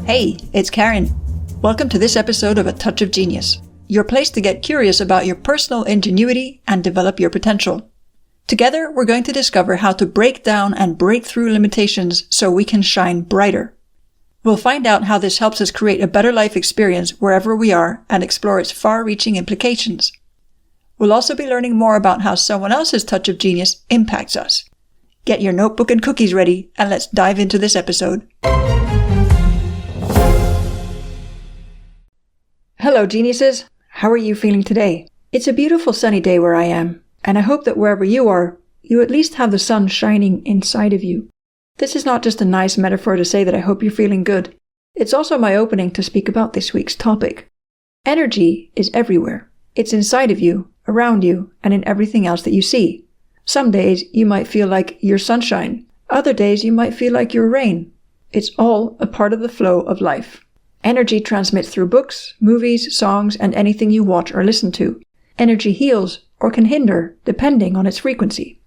Hey, it's Karin. Welcome to this episode of A Touch of Genius, your place to get curious about your personal ingenuity and develop your potential. Together, we're going to discover how to break down and break through limitations so we can shine brighter. We'll find out how this helps us create a better life experience wherever we are and explore its far-reaching implications. We'll also be learning more about how someone else's touch of genius impacts us. Get your notebook and cookies ready, and let's dive into this episode. Hello, geniuses. How are you feeling today? It's a beautiful sunny day where I am, and I hope that wherever you are, you at least have the sun shining inside of you. This is not just a nice metaphor to say that I hope you're feeling good. It's also my opening to speak about this week's topic. Energy is everywhere. It's inside of you, around you, and in everything else that you see. Some days you might feel like you're sunshine. Other days you might feel like you're rain. It's all a part of the flow of life. Energy transmits through books, movies, songs, and anything you watch or listen to. Energy heals or can hinder, depending on its frequency.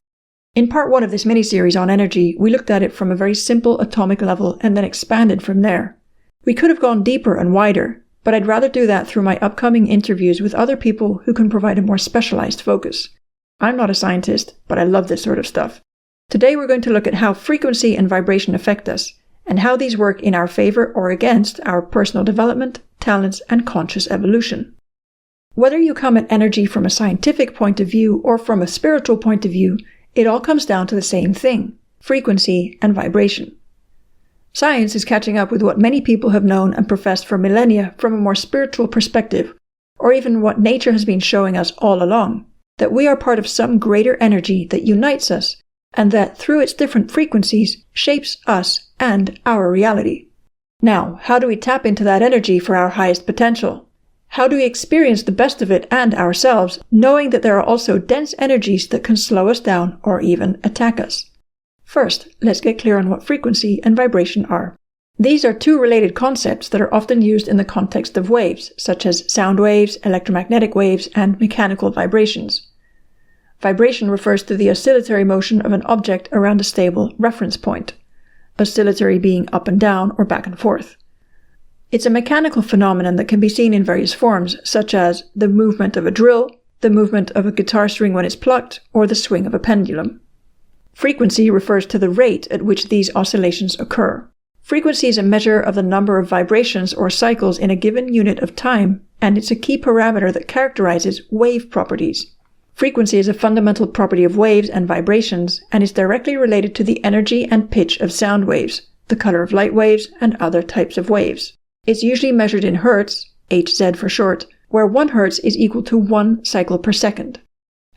In part 1 of this mini-series on energy, we looked at it from a very simple atomic level and then expanded from there. We could have gone deeper and wider, but I'd rather do that through my upcoming interviews with other people who can provide a more specialized focus. I'm not a scientist, but I love this sort of stuff. Today we're going to look at how frequency and vibration affect us, and how these work in our favor or against our personal development, talents, and conscious evolution. Whether you come at energy from a scientific point of view or from a spiritual point of view, it all comes down to the same thing: frequency and vibration. Science is catching up with what many people have known and professed for millennia from a more spiritual perspective, or even what nature has been showing us all along, that we are part of some greater energy that unites us, and that through its different frequencies shapes us and our reality. Now, how do we tap into that energy for our highest potential? How do we experience the best of it and ourselves, knowing that there are also dense energies that can slow us down or even attack us? First, let's get clear on what frequency and vibration are. These are two related concepts that are often used in the context of waves, such as sound waves, electromagnetic waves, and mechanical vibrations. Vibration refers to the oscillatory motion of an object around a stable reference point, oscillatory being up and down or back and forth. It's a mechanical phenomenon that can be seen in various forms, such as the movement of a drill, the movement of a guitar string when it's plucked, or the swing of a pendulum. Frequency refers to the rate at which these oscillations occur. Frequency is a measure of the number of vibrations or cycles in a given unit of time, and it's a key parameter that characterizes wave properties. Frequency is a fundamental property of waves and vibrations, and is directly related to the energy and pitch of sound waves, the color of light waves, and other types of waves. It's usually measured in hertz, Hz for short, where 1 hertz is equal to 1 cycle per second.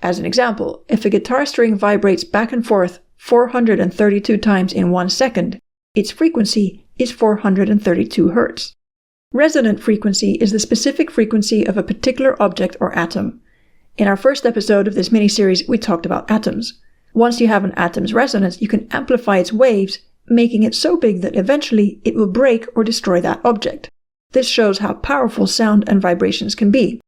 As an example, if a guitar string vibrates back and forth 432 times in 1 second, its frequency is 432 hertz. Resonant frequency is the specific frequency of a particular object or atom. In our first episode of this mini-series, we talked about atoms. Once you have an atom's resonance, you can amplify its waves, making it so big that eventually it will break or destroy that object. This shows how powerful sound and vibrations can be.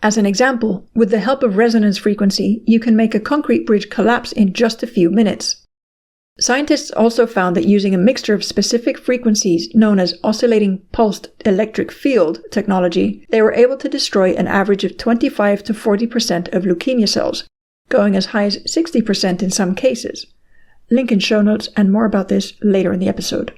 As an example, with the help of resonance frequency, you can make a concrete bridge collapse in just a few minutes. Scientists also found that using a mixture of specific frequencies known as oscillating pulsed electric field technology, they were able to destroy an average of 25 to 40% of leukemia cells, going as high as 60% in some cases. Link in show notes and more about this later in the episode.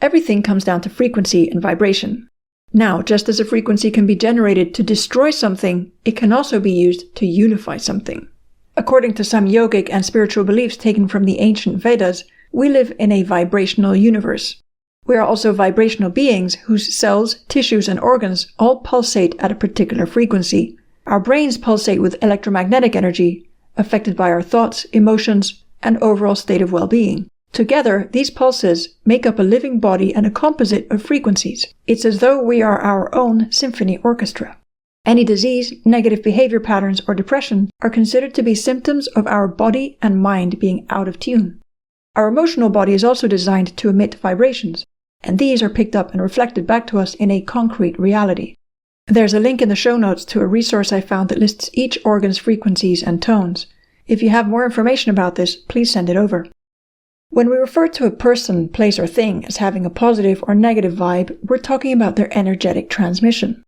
Everything comes down to frequency and vibration. Now, just as a frequency can be generated to destroy something, it can also be used to unify something. According to some yogic and spiritual beliefs taken from the ancient Vedas, we live in a vibrational universe. We are also vibrational beings whose cells, tissues, and organs all pulsate at a particular frequency. Our brains pulsate with electromagnetic energy, affected by our thoughts, emotions, and overall state of well-being. Together, these pulses make up a living body and a composite of frequencies. It's as though we are our own symphony orchestra. Any disease, negative behavior patterns, or depression are considered to be symptoms of our body and mind being out of tune. Our emotional body is also designed to emit vibrations, and these are picked up and reflected back to us in a concrete reality. There's a link in the show notes to a resource I found that lists each organ's frequencies and tones. If you have more information about this, please send it over. When we refer to a person, place, or thing as having a positive or negative vibe, we're talking about their energetic transmission.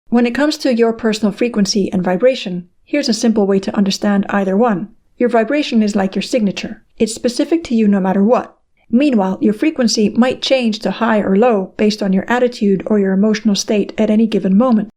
When it comes to your personal frequency and vibration, here's a simple way to understand either one. Your vibration is like your signature. It's specific to you no matter what. Meanwhile, your frequency might change to high or low based on your attitude or your emotional state at any given moment,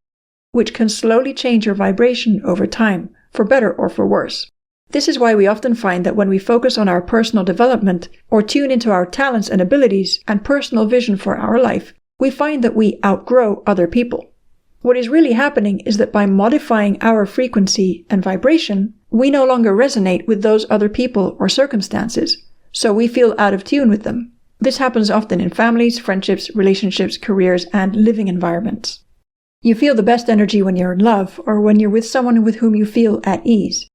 which can slowly change your vibration over time, for better or for worse. This is why we often find that when we focus on our personal development or tune into our talents and abilities and personal vision for our life, we find that we outgrow other people. What is really happening is that by modifying our frequency and vibration, we no longer resonate with those other people or circumstances, so we feel out of tune with them. This happens often in families, friendships, relationships, careers, and living environments. You feel the best energy when you're in love or when you're with someone with whom you feel at ease.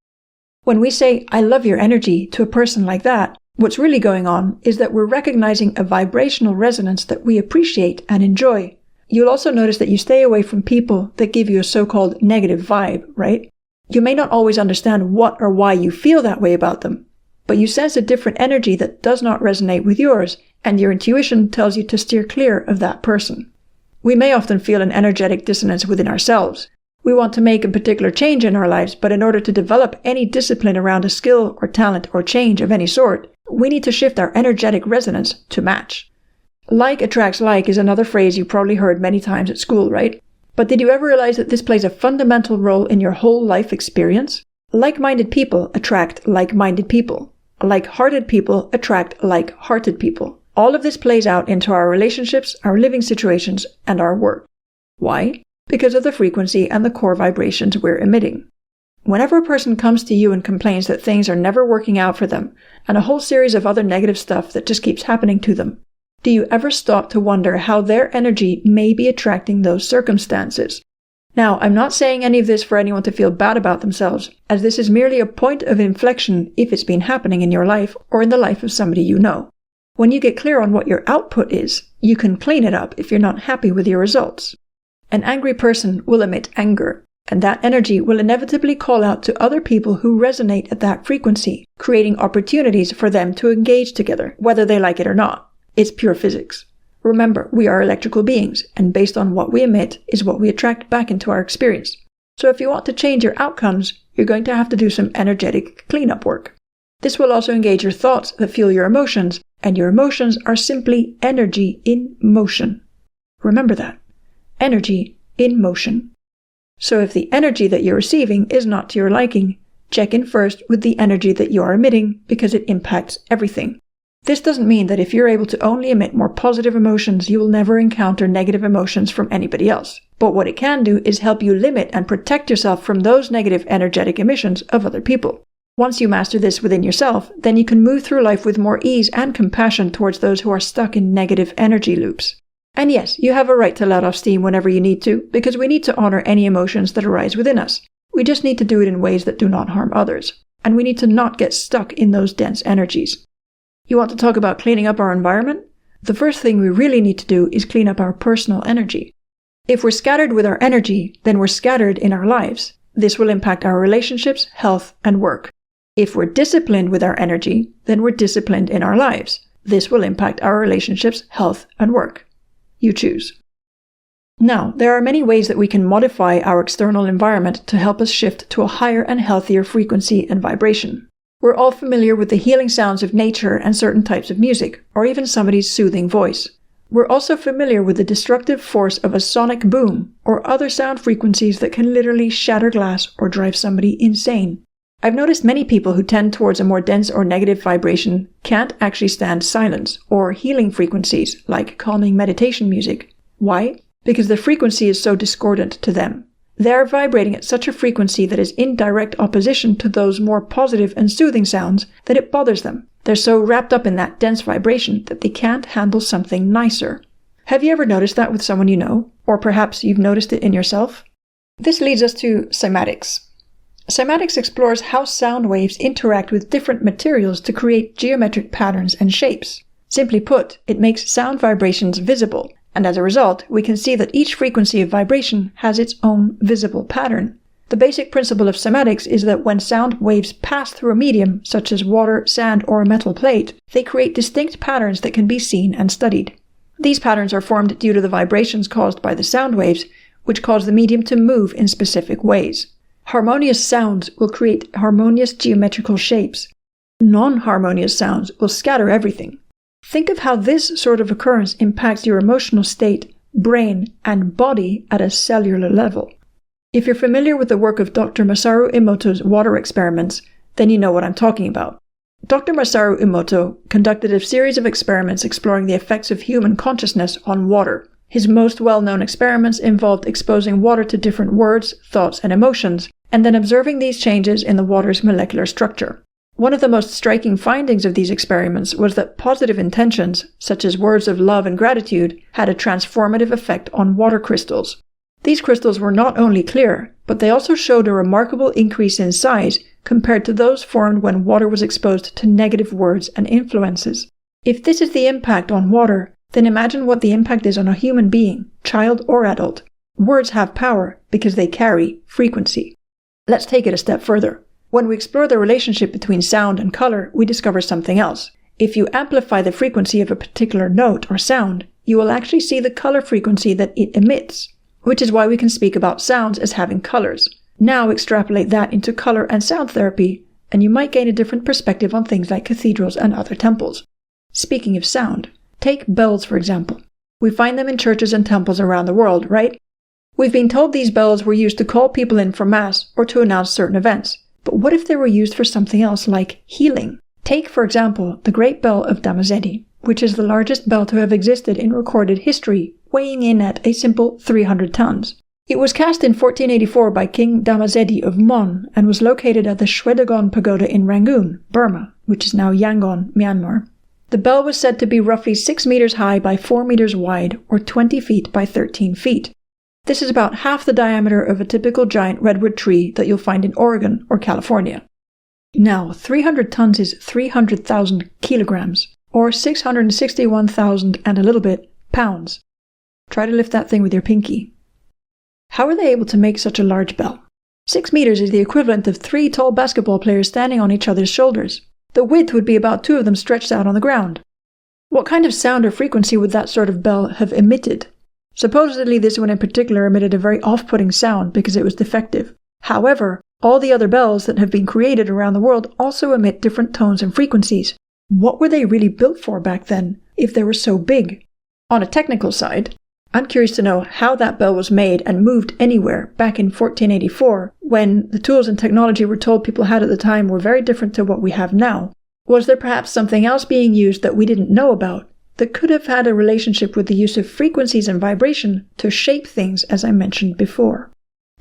When we say, "I love your energy" to a person like that, what's really going on is that we're recognizing a vibrational resonance that we appreciate and enjoy. You'll also notice that you stay away from people that give you a so-called negative vibe, right? You may not always understand what or why you feel that way about them, but you sense a different energy that does not resonate with yours, and your intuition tells you to steer clear of that person. We may often feel an energetic dissonance within ourselves. We want to make a particular change in our lives, but in order to develop any discipline around a skill or talent or change of any sort, we need to shift our energetic resonance to match. Like attracts like is another phrase you probably heard many times at school, right? But did you ever realize that this plays a fundamental role in your whole life experience? Like-minded people attract like-minded people. Like-hearted people attract like-hearted people. All of this plays out into our relationships, our living situations, and our work. Why? Because of the frequency and the core vibrations we're emitting. Whenever a person comes to you and complains that things are never working out for them, and a whole series of other negative stuff that just keeps happening to them, do you ever stop to wonder how their energy may be attracting those circumstances? Now, I'm not saying any of this for anyone to feel bad about themselves, as this is merely a point of inflection if it's been happening in your life or in the life of somebody you know. When you get clear on what your output is, you can clean it up if you're not happy with your results. An angry person will emit anger, and that energy will inevitably call out to other people who resonate at that frequency, creating opportunities for them to engage together, whether they like it or not. It's pure physics. Remember, we are electrical beings, and based on what we emit is what we attract back into our experience. So if you want to change your outcomes, you're going to have to do some energetic cleanup work. This will also engage your thoughts that fuel your emotions, and your emotions are simply energy in motion. Remember that. Energy in motion. So if the energy that you're receiving is not to your liking, check in first with the energy that you are emitting because it impacts everything. This doesn't mean that if you're able to only emit more positive emotions, you will never encounter negative emotions from anybody else. But what it can do is help you limit and protect yourself from those negative energetic emissions of other people. Once you master this within yourself, then you can move through life with more ease and compassion towards those who are stuck in negative energy loops. And yes, you have a right to let off steam whenever you need to, because we need to honor any emotions that arise within us. We just need to do it in ways that do not harm others. And we need to not get stuck in those dense energies. You want to talk about cleaning up our environment? The first thing we really need to do is clean up our personal energy. If we're scattered with our energy, then we're scattered in our lives. This will impact our relationships, health, and work. If we're disciplined with our energy, then we're disciplined in our lives. This will impact our relationships, health, and work. You choose. Now, there are many ways that we can modify our external environment to help us shift to a higher and healthier frequency and vibration. We're all familiar with the healing sounds of nature and certain types of music, or even somebody's soothing voice. We're also familiar with the destructive force of a sonic boom, or other sound frequencies that can literally shatter glass or drive somebody insane. I've noticed many people who tend towards a more dense or negative vibration can't actually stand silence, or healing frequencies like calming meditation music. Why? Because the frequency is so discordant to them. They're vibrating at such a frequency that is in direct opposition to those more positive and soothing sounds that it bothers them. They're so wrapped up in that dense vibration that they can't handle something nicer. Have you ever noticed that with someone you know? Or perhaps you've noticed it in yourself? This leads us to Cymatics. Cymatics explores how sound waves interact with different materials to create geometric patterns and shapes. Simply put, it makes sound vibrations visible. And as a result, we can see that each frequency of vibration has its own visible pattern. The basic principle of cymatics is that when sound waves pass through a medium, such as water, sand, or a metal plate, they create distinct patterns that can be seen and studied. These patterns are formed due to the vibrations caused by the sound waves, which cause the medium to move in specific ways. Harmonious sounds will create harmonious geometrical shapes. Non-harmonious sounds will scatter everything. Think of how this sort of occurrence impacts your emotional state, brain, and body at a cellular level. If you're familiar with the work of Dr. Masaru Emoto's water experiments, then you know what I'm talking about. Dr. Masaru Emoto conducted a series of experiments exploring the effects of human consciousness on water. His most well-known experiments involved exposing water to different words, thoughts, and emotions, and then observing these changes in the water's molecular structure. One of the most striking findings of these experiments was that positive intentions, such as words of love and gratitude, had a transformative effect on water crystals. These crystals were not only clear, but they also showed a remarkable increase in size compared to those formed when water was exposed to negative words and influences. If this is the impact on water, then imagine what the impact is on a human being, child or adult. Words have power because they carry frequency. Let's take it a step further. When we explore the relationship between sound and color, we discover something else. If you amplify the frequency of a particular note or sound, you will actually see the color frequency that it emits, which is why we can speak about sounds as having colors. Now extrapolate that into color and sound therapy, and you might gain a different perspective on things like cathedrals and other temples. Speaking of sound, take bells for example. We find them in churches and temples around the world, right? We've been told these bells were used to call people in for mass or to announce certain events. But what if they were used for something else, like healing? Take, for example, the Great Bell of Damazetti, which is the largest bell to have existed in recorded history, weighing in at a simple 300 tons. It was cast in 1484 by King Damazetti of Mon and was located at the Shwedagon Pagoda in Rangoon, Burma, which is now Yangon, Myanmar. The bell was said to be roughly 6 meters high by 4 meters wide, or 20 feet by 13 feet. This is about half the diameter of a typical giant redwood tree that you'll find in Oregon or California. Now, 300 tons is 300,000 kilograms, or 661,000 and a little bit pounds. Try to lift that thing with your pinky. How are they able to make such a large bell? 6 meters is the equivalent of 3 tall basketball players standing on each other's shoulders. The width would be about 2 of them stretched out on the ground. What kind of sound or frequency would that sort of bell have emitted? Supposedly this one in particular emitted a very off-putting sound because it was defective. However, all the other bells that have been created around the world also emit different tones and frequencies. What were they really built for back then, if they were so big? On a technical side, I'm curious to know how that bell was made and moved anywhere back in 1484, when the tools and technology we're told people had at the time were very different to what we have now. Was there perhaps something else being used that we didn't know about, that could have had a relationship with the use of frequencies and vibration to shape things, as I mentioned before?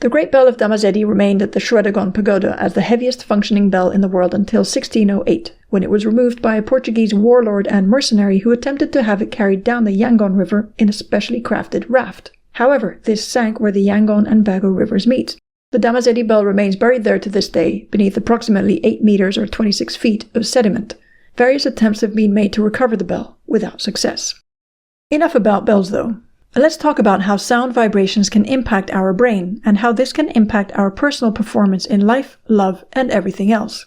The Great Bell of Damazetti remained at the Shwedagon Pagoda as the heaviest functioning bell in the world until 1608, when it was removed by a Portuguese warlord and mercenary who attempted to have it carried down the Yangon River in a specially crafted raft. However, this sank where the Yangon and Bago rivers meet. The Damazetti bell remains buried there to this day, beneath approximately 8 meters or 26 feet of sediment. Various attempts have been made to recover the bell, without success. Enough about bells though. Let's talk about how sound vibrations can impact our brain, and how this can impact our personal performance in life, love, and everything else.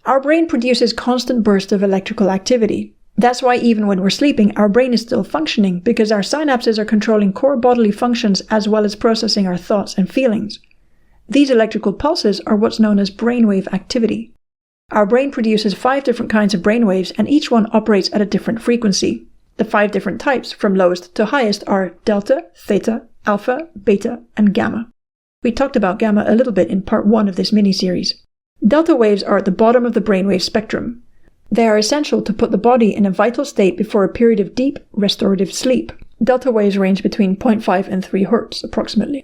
Our brain produces constant bursts of electrical activity. That's why even when we're sleeping, our brain is still functioning, because our synapses are controlling core bodily functions as well as processing our thoughts and feelings. These electrical pulses are what's known as brainwave activity. Our brain produces 5 different kinds of brainwaves, and each one operates at a different frequency. The 5 different types, from lowest to highest, are delta, theta, alpha, beta, and gamma. We talked about gamma a little bit in part 1 of this mini-series. Delta waves are at the bottom of the brainwave spectrum. They are essential to put the body in a vital state before a period of deep, restorative sleep. Delta waves range between 0.5 and 3 Hz, approximately.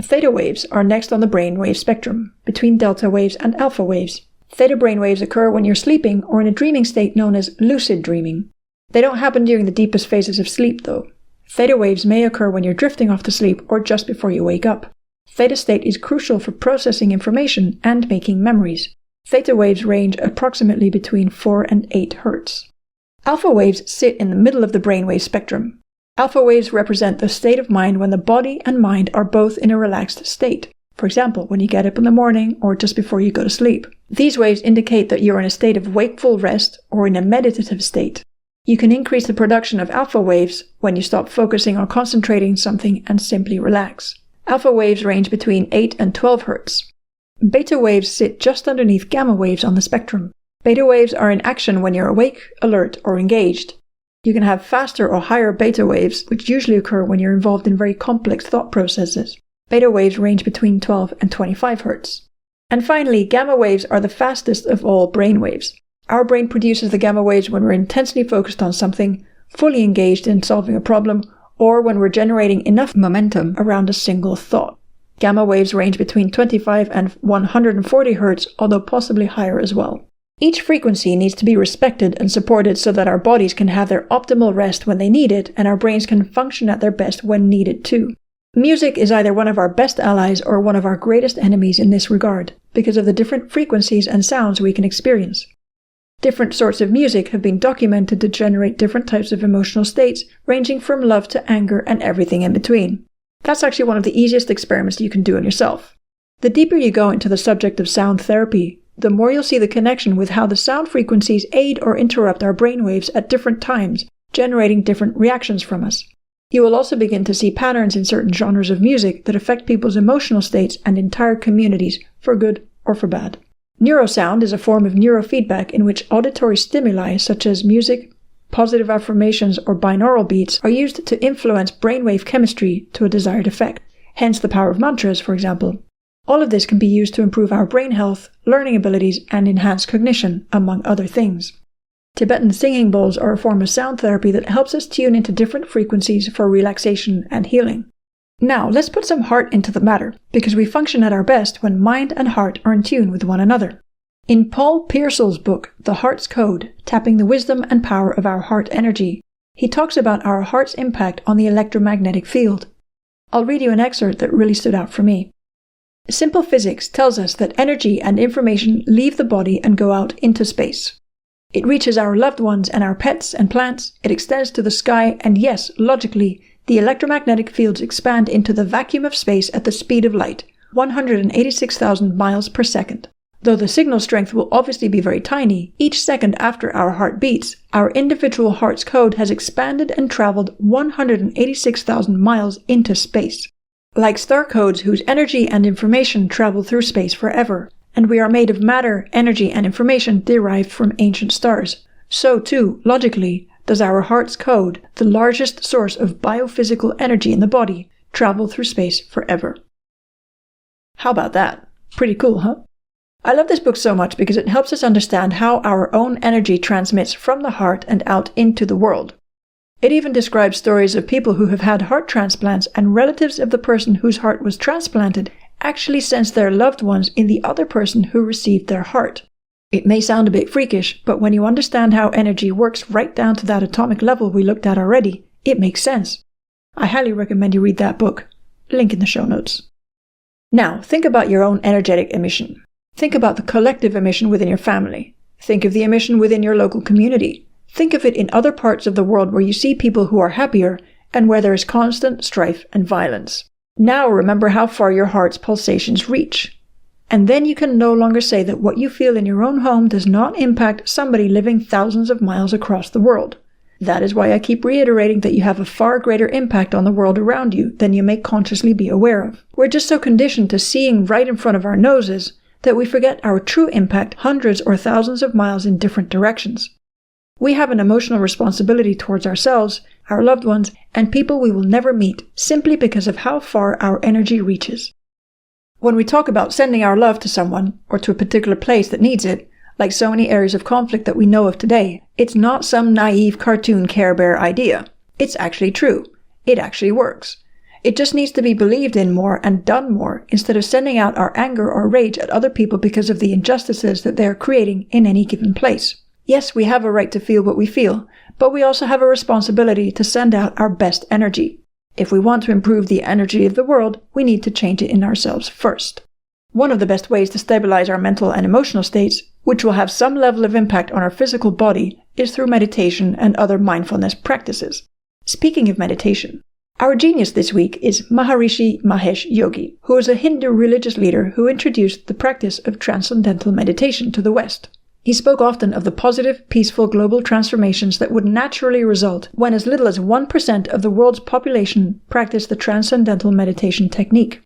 Theta waves are next on the brainwave spectrum, between delta waves and alpha waves. Theta brainwaves occur when you're sleeping or in a dreaming state known as lucid dreaming. They don't happen during the deepest phases of sleep, though. Theta waves may occur when you're drifting off to sleep or just before you wake up. Theta state is crucial for processing information and making memories. Theta waves range approximately between 4 and 8 Hz. Alpha waves sit in the middle of the brainwave spectrum. Alpha waves represent the state of mind when the body and mind are both in a relaxed state. For example, when you get up in the morning or just before you go to sleep. These waves indicate that you're in a state of wakeful rest or in a meditative state. You can increase the production of alpha waves when you stop focusing on concentrating something and simply relax. Alpha waves range between 8 and 12 Hz. Beta waves sit just underneath gamma waves on the spectrum. Beta waves are in action when you're awake, alert, or engaged. You can have faster or higher beta waves, which usually occur when you're involved in very complex thought processes. Beta waves range between 12 and 25 Hz. And finally, gamma waves are the fastest of all brain waves. Our brain produces the gamma waves when we're intensely focused on something, fully engaged in solving a problem, or when we're generating enough momentum around a single thought. Gamma waves range between 25 and 140 Hz, although possibly higher as well. Each frequency needs to be respected and supported so that our bodies can have their optimal rest when they need it, and our brains can function at their best when needed too. Music is either one of our best allies or one of our greatest enemies in this regard, because of the different frequencies and sounds we can experience. Different sorts of music have been documented to generate different types of emotional states, ranging from love to anger and everything in between. That's actually one of the easiest experiments you can do on yourself. The deeper you go into the subject of sound therapy, the more you'll see the connection with how the sound frequencies aid or interrupt our brainwaves at different times, generating different reactions from us. You will also begin to see patterns in certain genres of music that affect people's emotional states and entire communities, for good or for bad. Neurosound is a form of neurofeedback in which auditory stimuli such as music, positive affirmations, or binaural beats are used to influence brainwave chemistry to a desired effect, hence the power of mantras, for example. All of this can be used to improve our brain health, learning abilities, and enhance cognition, among other things. Tibetan singing bowls are a form of sound therapy that helps us tune into different frequencies for relaxation and healing. Now, let's put some heart into the matter, because we function at our best when mind and heart are in tune with one another. In Paul Pearsall's book, The Heart's Code, Tapping the Wisdom and Power of Our Heart Energy, he talks about our heart's impact on the electromagnetic field. I'll read you an excerpt that really stood out for me. Simple physics tells us that energy and information leave the body and go out into space. It reaches our loved ones and our pets and plants, it extends to the sky, and yes, logically, the electromagnetic fields expand into the vacuum of space at the speed of light, 186,000 miles per second. Though the signal strength will obviously be very tiny, each second after our heart beats, our individual heart's code has expanded and traveled 186,000 miles into space. Like star codes whose energy and information travel through space forever, and we are made of matter, energy, and information derived from ancient stars, so too, logically, does our heart's code, the largest source of biophysical energy in the body, travel through space forever. How about that? Pretty cool, huh? I love this book so much because it helps us understand how our own energy transmits from the heart and out into the world. It even describes stories of people who have had heart transplants and relatives of the person whose heart was transplanted actually sense their loved ones in the other person who received their heart. It may sound a bit freakish, but when you understand how energy works right down to that atomic level we looked at already, it makes sense. I highly recommend you read that book. Link in the show notes. Now, think about your own energetic emission. Think about the collective emission within your family. Think of the emission within your local community. Think of it in other parts of the world where you see people who are happier and where there is constant strife and violence. Now remember how far your heart's pulsations reach. And then you can no longer say that what you feel in your own home does not impact somebody living thousands of miles across the world. That is why I keep reiterating that you have a far greater impact on the world around you than you may consciously be aware of. We're just so conditioned to seeing right in front of our noses that we forget our true impact hundreds or thousands of miles in different directions. We have an emotional responsibility towards ourselves, our loved ones, and people we will never meet simply because of how far our energy reaches. When we talk about sending our love to someone, or to a particular place that needs it, like so many areas of conflict that we know of today, it's not some naive cartoon Care Bear idea. It's actually true. It actually works. It just needs to be believed in more and done more, instead of sending out our anger or rage at other people because of the injustices that they are creating in any given place. Yes, we have a right to feel what we feel, but we also have a responsibility to send out our best energy. If we want to improve the energy of the world, we need to change it in ourselves first. One of the best ways to stabilize our mental and emotional states, which will have some level of impact on our physical body, is through meditation and other mindfulness practices. Speaking of meditation, Our genius this week is Maharishi Mahesh Yogi, who is a Hindu religious leader who introduced the practice of transcendental meditation to the West. He spoke often of the positive, peaceful global transformations that would naturally result when as little as 1% of the world's population practiced the transcendental meditation technique.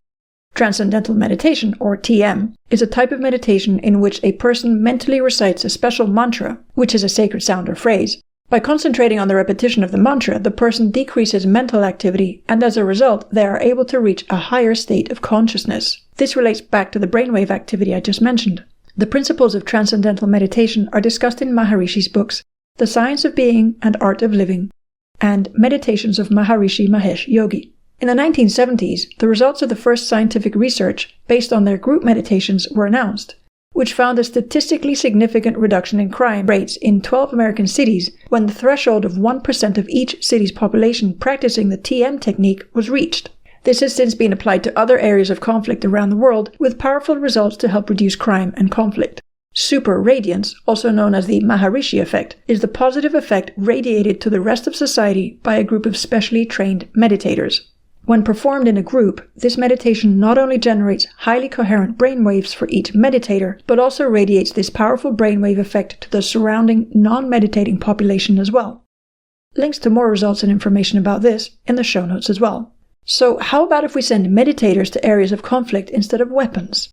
Transcendental meditation, or TM, is a type of meditation in which a person mentally recites a special mantra, which is a sacred sound or phrase. By concentrating on the repetition of the mantra, the person decreases mental activity, and as a result, they are able to reach a higher state of consciousness. This relates back to the brainwave activity I just mentioned. The principles of transcendental meditation are discussed in Maharishi's books, The Science of Being and Art of Living, and Meditations of Maharishi Mahesh Yogi. In the 1970s, the results of the first scientific research based on their group meditations were announced, which found a statistically significant reduction in crime rates in 12 American cities when the threshold of 1% of each city's population practicing the TM technique was reached. This has since been applied to other areas of conflict around the world, with powerful results to help reduce crime and conflict. Super radiance, also known as the Maharishi effect, is the positive effect radiated to the rest of society by a group of specially trained meditators. When performed in a group, this meditation not only generates highly coherent brainwaves for each meditator, but also radiates this powerful brainwave effect to the surrounding non-meditating population as well. Links to more results and information about this in the show notes as well. So how about if we send meditators to areas of conflict instead of weapons?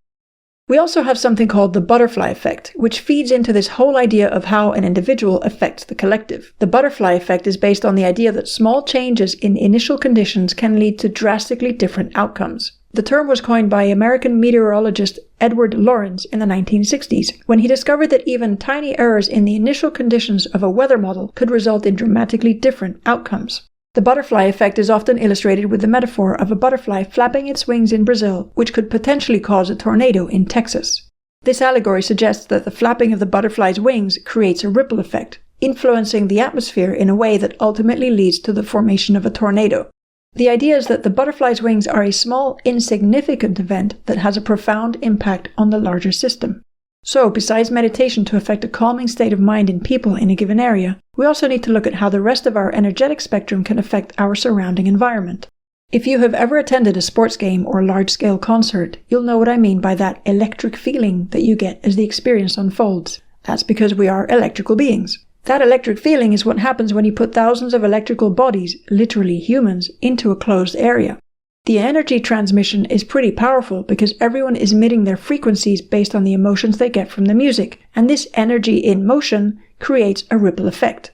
We also have something called the butterfly effect, which feeds into this whole idea of how an individual affects the collective. The butterfly effect is based on the idea that small changes in initial conditions can lead to drastically different outcomes. The term was coined by American meteorologist Edward Lorenz in the 1960s, when he discovered that even tiny errors in the initial conditions of a weather model could result in dramatically different outcomes. The butterfly effect is often illustrated with the metaphor of a butterfly flapping its wings in Brazil, which could potentially cause a tornado in Texas. This allegory suggests that the flapping of the butterfly's wings creates a ripple effect, influencing the atmosphere in a way that ultimately leads to the formation of a tornado. The idea is that the butterfly's wings are a small, insignificant event that has a profound impact on the larger system. So, besides meditation to affect a calming state of mind in people in a given area, we also need to look at how the rest of our energetic spectrum can affect our surrounding environment. If you have ever attended a sports game or large-scale concert, you'll know what I mean by that electric feeling that you get as the experience unfolds. That's because we are electrical beings. That electric feeling is what happens when you put thousands of electrical bodies, literally humans, into a closed area. The energy transmission is pretty powerful because everyone is emitting their frequencies based on the emotions they get from the music, and this energy in motion creates a ripple effect.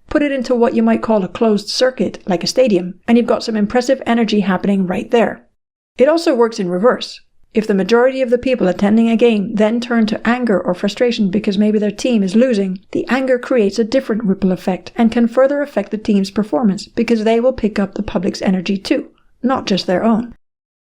Put it into what you might call a closed circuit, like a stadium, and you've got some impressive energy happening right there. It also works in reverse. If the majority of the people attending a game then turn to anger or frustration because maybe their team is losing, the anger creates a different ripple effect and can further affect the team's performance because they will pick up the public's energy too, not just their own.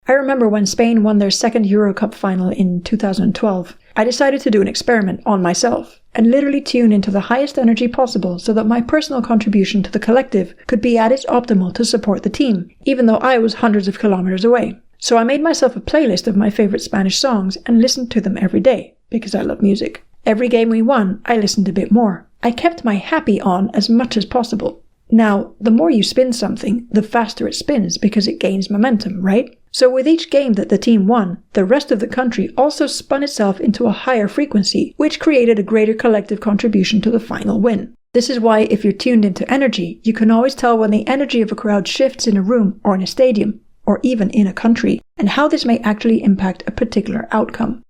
I remember when Spain won their second Euro Cup final in 2012, I decided to do an experiment on myself and literally tune into the highest energy possible so that my personal contribution to the collective could be at its optimal to support the team, even though I was hundreds of kilometers away. So I made myself a playlist of my favorite Spanish songs and listened to them every day, because I love music. Every game we won, I listened a bit more. I kept my happy on as much as possible. Now, the more you spin something, the faster it spins because it gains momentum, right? So with each game that the team won, the rest of the country also spun itself into a higher frequency, which created a greater collective contribution to the final win. This is why if you're tuned into energy, you can always tell when the energy of a crowd shifts in a room or in a stadium, or even in a country, and how this may actually impact a particular outcome.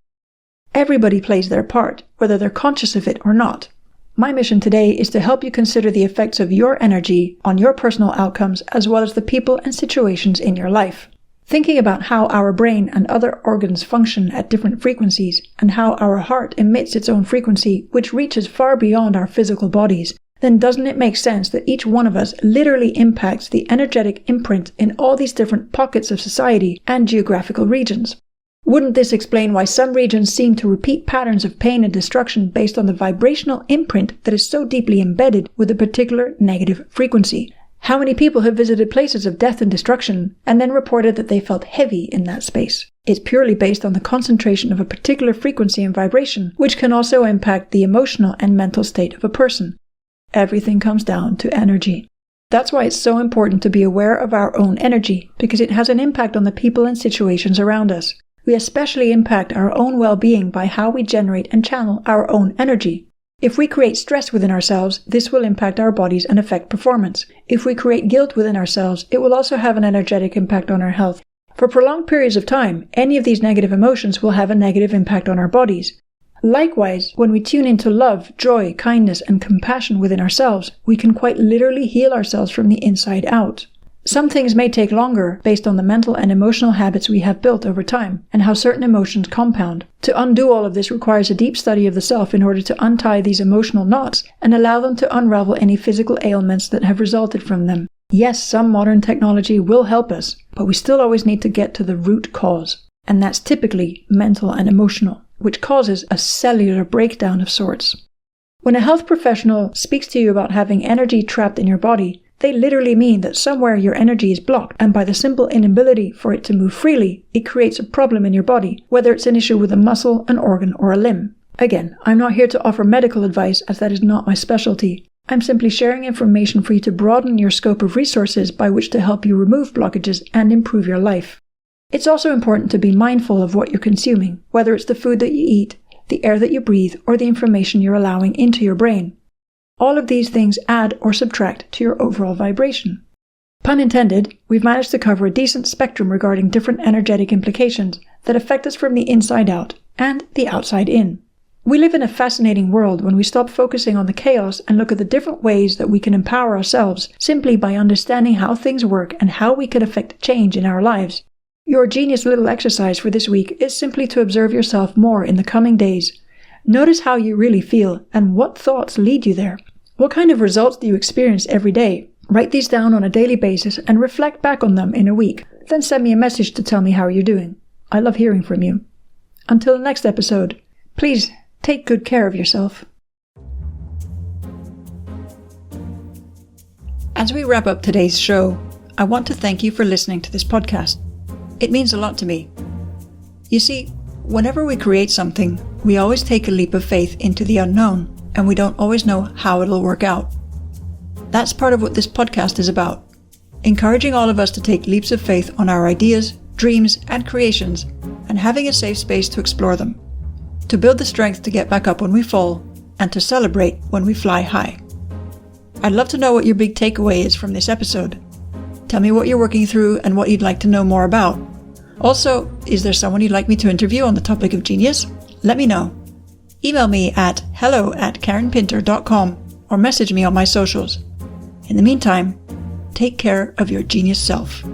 Everybody plays their part, whether they're conscious of it or not. My mission today is to help you consider the effects of your energy on your personal outcomes as well as the people and situations in your life. Thinking about how our brain and other organs function at different frequencies and how our heart emits its own frequency which reaches far beyond our physical bodies, then doesn't it make sense that each one of us literally impacts the energetic imprint in all these different pockets of society and geographical regions? Wouldn't this explain why some regions seem to repeat patterns of pain and destruction based on the vibrational imprint that is so deeply embedded with a particular negative frequency? How many people have visited places of death and destruction and then reported that they felt heavy in that space? It's purely based on the concentration of a particular frequency and vibration, which can also impact the emotional and mental state of a person. Everything comes down to energy. That's why it's so important to be aware of our own energy, because it has an impact on the people and situations around us. We especially impact our own well-being by how we generate and channel our own energy. If we create stress within ourselves, this will impact our bodies and affect performance. If we create guilt within ourselves, it will also have an energetic impact on our health. For prolonged periods of time, any of these negative emotions will have a negative impact on our bodies. Likewise, when we tune into love, joy, kindness, and compassion within ourselves, we can quite literally heal ourselves from the inside out. Some things may take longer based on the mental and emotional habits we have built over time, and how certain emotions compound. To undo all of this requires a deep study of the self in order to untie these emotional knots and allow them to unravel any physical ailments that have resulted from them. Yes, some modern technology will help us, but we still always need to get to the root cause, and that's typically mental and emotional, which causes a cellular breakdown of sorts. When a health professional speaks to you about having energy trapped in your body, they literally mean that somewhere your energy is blocked, and by the simple inability for it to move freely, it creates a problem in your body, whether it's an issue with a muscle, an organ, or a limb. Again, I'm not here to offer medical advice, as that is not my specialty. I'm simply sharing information for you to broaden your scope of resources by which to help you remove blockages and improve your life. It's also important to be mindful of what you're consuming, whether it's the food that you eat, the air that you breathe, or the information you're allowing into your brain. All of these things add or subtract to your overall vibration. Pun intended, we've managed to cover a decent spectrum regarding different energetic implications that affect us from the inside out and the outside in. We live in a fascinating world when we stop focusing on the chaos and look at the different ways that we can empower ourselves simply by understanding how things work and how we can affect change in our lives. Your genius little exercise for this week is simply to observe yourself more in the coming days. Notice how you really feel and what thoughts lead you there. What kind of results do you experience every day? Write these down on a daily basis and reflect back on them in a week. Then send me a message to tell me how you're doing. I love hearing from you. Until the next episode, please take good care of yourself. As we wrap up today's show, I want to thank you for listening to this podcast. It means a lot to me. You see, whenever we create something, we always take a leap of faith into the unknown, and we don't always know how it'll work out. That's part of what this podcast is about, encouraging all of us to take leaps of faith on our ideas, dreams, and creations, and having a safe space to explore them, to build the strength to get back up when we fall, and to celebrate when we fly high. I'd love to know what your big takeaway is from this episode. Tell me what you're working through and what you'd like to know more about. Also, is there someone you'd like me to interview on the topic of genius? Let me know. Email me at hello@karinpinter.com or message me on my socials. In the meantime, take care of your genius self.